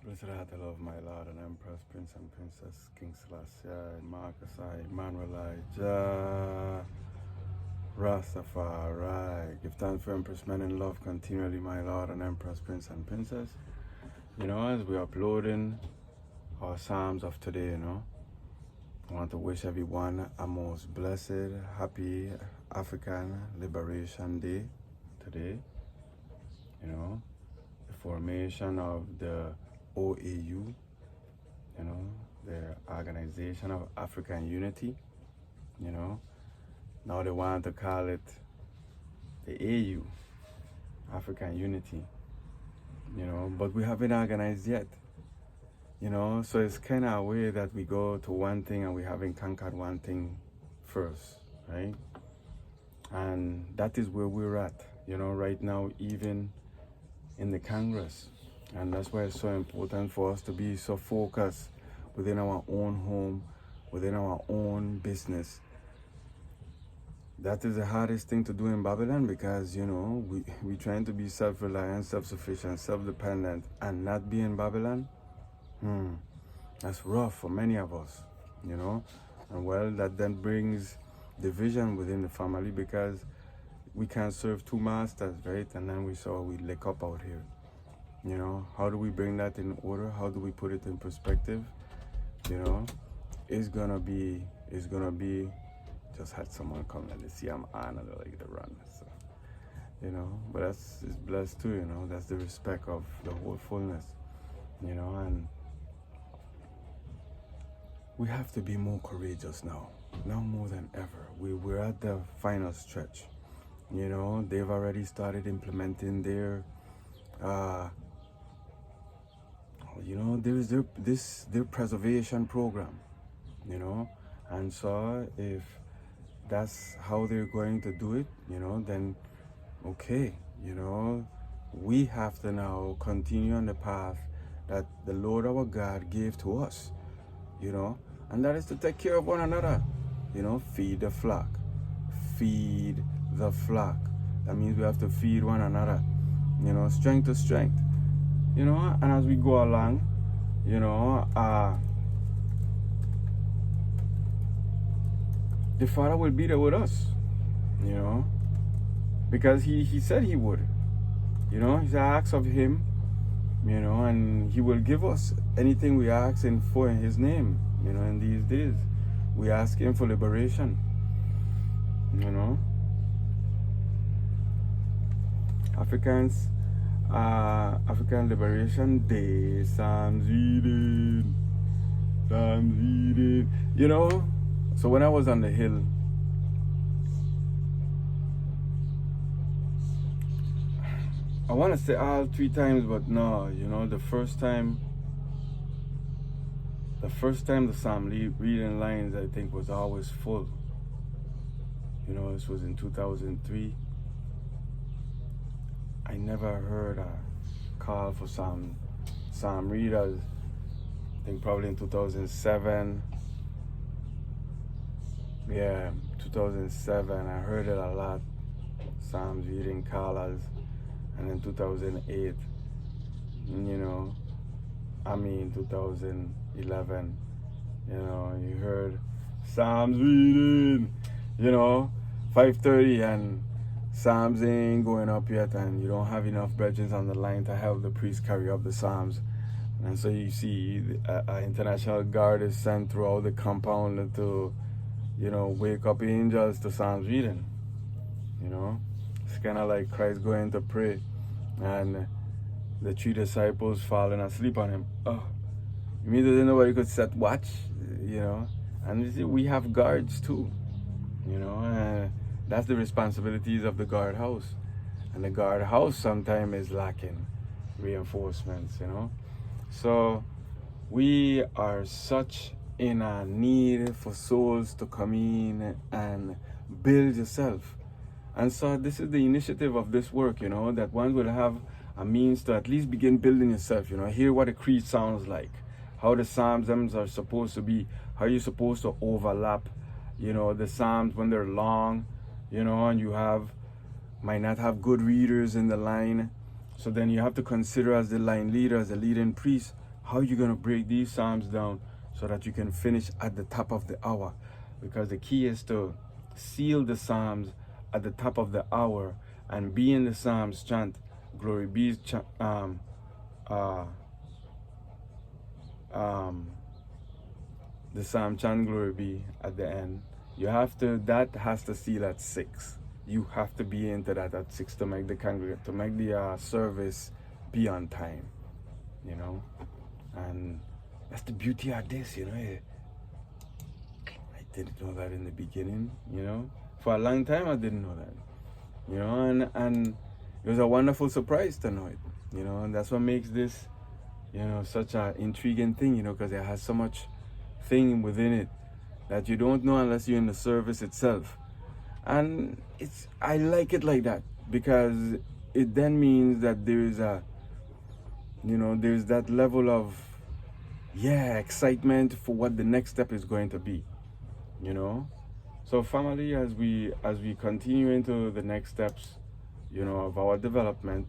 Blessed art thou, love, my Lord and Empress, Prince and Princess, King Selassie, Marcus, Emmanuel, Jah, Rastafari. Give thanks for Empress, men in love continually, my Lord and Empress, Prince and Princess. As we're uploading our Psalms of today, I want to wish everyone a most blessed, happy African Liberation Day today. The formation of the OAU, the Organization of African Unity, now they want to call it the AU, African Unity, but we haven't organized yet, so it's kind of a way that we go to one thing and we haven't conquered one thing first, right? And that is where we're at, right now, even in the Congress. And that's why it's so important for us to be so focused within our own home, within our own business. That is the hardest thing to do in Babylon because, we trying to be self-reliant, self-sufficient, self-dependent, and not be in Babylon. That's rough for many of us, And well, that then brings division within the family because we can't serve two masters, right? And then we lick up out here. How do we bring that in order? How do we put it in perspective? It's gonna be, just had someone come and they see I'm on and they like to run. So, but it's blessed too, that's the respect of the whole fullness, and we have to be more courageous now more than ever. We're at the final stretch. They've already started implementing their their preservation program, and so if that's how they're going to do it, then okay, we have to now continue on the path that the Lord our God gave to us, and that is to take care of one another, feed the flock. Feed the flock. That means we have to feed one another, strength to strength, and as we go along, the Father will be there with us, because he said he would, he asks of him, and he will give us anything we ask him for in his name, in these days. We ask him for liberation, African Liberation Day, Psalms reading. So when I was on the hill, I want to say all 3 times, but no, the first time the Psalm reading lines, I think, was always full. This was in 2003. I never heard a call for Psalm readers. I think probably in 2007. Yeah, 2007. I heard it a lot. Psalms reading callers. And then 2008. 2011. You heard Psalms reading. 5:30 and Psalms ain't going up yet, and you don't have enough brethren on the line to help the priest carry up the Psalms. And so you see an international guard is sent throughout the compound to, wake up angels to Psalms reading. It's kind of like Christ going to pray and the 3 disciples falling asleep on him. Oh, you mean that nobody could set watch? And you see, we have guards too, that's the responsibilities of the guardhouse. And the guardhouse sometimes is lacking reinforcements, So we are such in a need for souls to come in and build yourself. And so this is the initiative of this work, that one will have a means to at least begin building yourself, hear what a creed sounds like, how the Psalms are supposed to be, how you're supposed to overlap, the Psalms when they're long, and you might not have good readers in the line. So then you have to consider as the line leader, as the leading priest, how you're going to break these psalms down so that you can finish at the top of the hour, because the key is to seal the psalms at the top of the hour and be in the psalms chant glory be the psalm chant glory be at the end. You have to, that has to seal at 6. You have to be into that at 6 to make the congregate, to make the service be on time, you know. And that's the beauty of this, you know. I didn't know that in the beginning, you know. For a long time I didn't know that, you know, and it was a wonderful surprise to know it, you know. And that's what makes this, you know, such an intriguing thing, you know, because it has so much thing within it that you don't know unless you're in the service itself. And I like it like that, because it then means that there is a, you know, there's that level of excitement for what the next step is going to be, you know. So family, as we continue into the next steps, you know, of our development,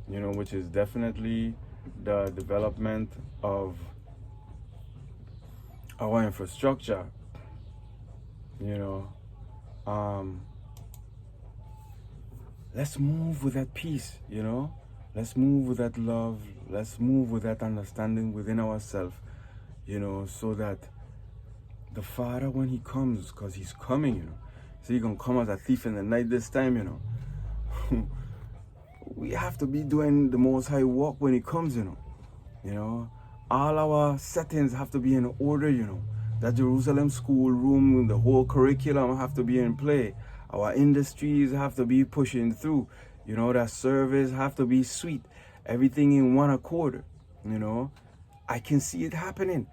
you know, which is definitely the development of our infrastructure, you know, let's move with that peace, you know. Let's move with that love. Let's move with that understanding within ourselves, you know, so that the Father, when he comes, because he's coming, you know, so he's going to come as a thief in the night this time, you know. We have to be doing the Most High walk when he comes, you know. You know, all our settings have to be in order, you know. That Jerusalem schoolroom, the whole curriculum have to be in play. Our industries have to be pushing through. You know, that service have to be sweet. Everything in one accord, you know. I can see it happening.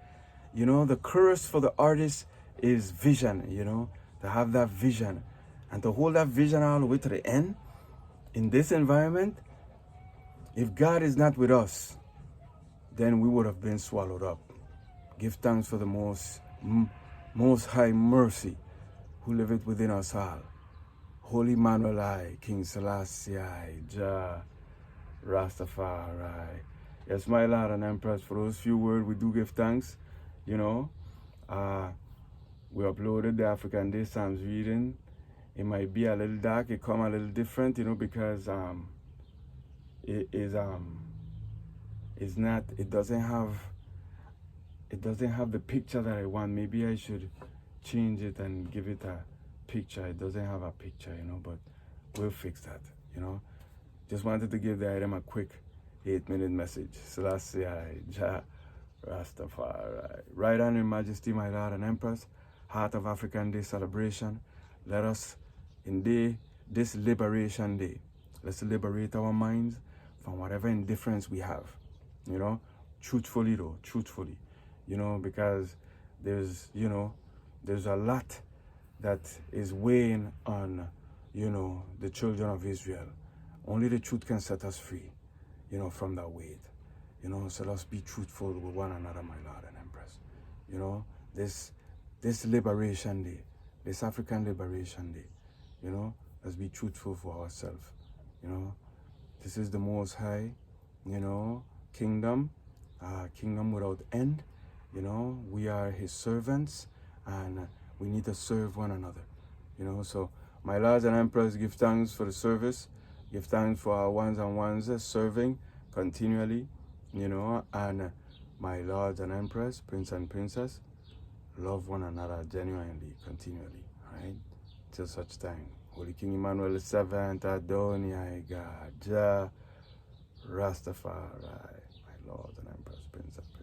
You know, the curse for the artist is vision, you know, to have that vision. And to hold that vision all the way to the end, in this environment, if God is not with us, then we would have been swallowed up. Give thanks for the most high mercy who liveth within us all. Holy Manuel I, King Selassie I, Jah, Rastafari. Yes, my Lord and Empress, for those few words we do give thanks. You know, we uploaded the African Day Psalms reading. It might be a little dark, it come a little different, you know, because it doesn't have the picture that I want. Maybe I should change it and give it a picture. It doesn't have a picture, you know, but we'll fix that, you know. Just wanted to give the item a quick 8-minute message. Selassie I, Jah, Rastafari. Right on, Your Majesty, my Lord and Empress, Heart of African Day celebration. Let us, in this Liberation Day, let's liberate our minds from whatever indifference we have, you know, truthfully, you know, because there's a lot that is weighing on, you know, the children of Israel. Only the truth can set us free, you know, from that weight. You know, so let's be truthful with one another, my Lord and Empress. You know, this Liberation Day, this African Liberation Day, you know, let's be truthful for ourselves. You know, this is the Most High, you know, kingdom without end. You know, we are his servants, and we need to serve one another. You know, so my Lords and Empress, give thanks for the service. Give thanks for our ones serving continually. You know, and my Lords and Empress, Prince and Princess, love one another genuinely, continually, right? Till such time. Holy King Emmanuel VII, Adonai God, Jah, Rastafari, my Lord and Empress, Prince and Princess.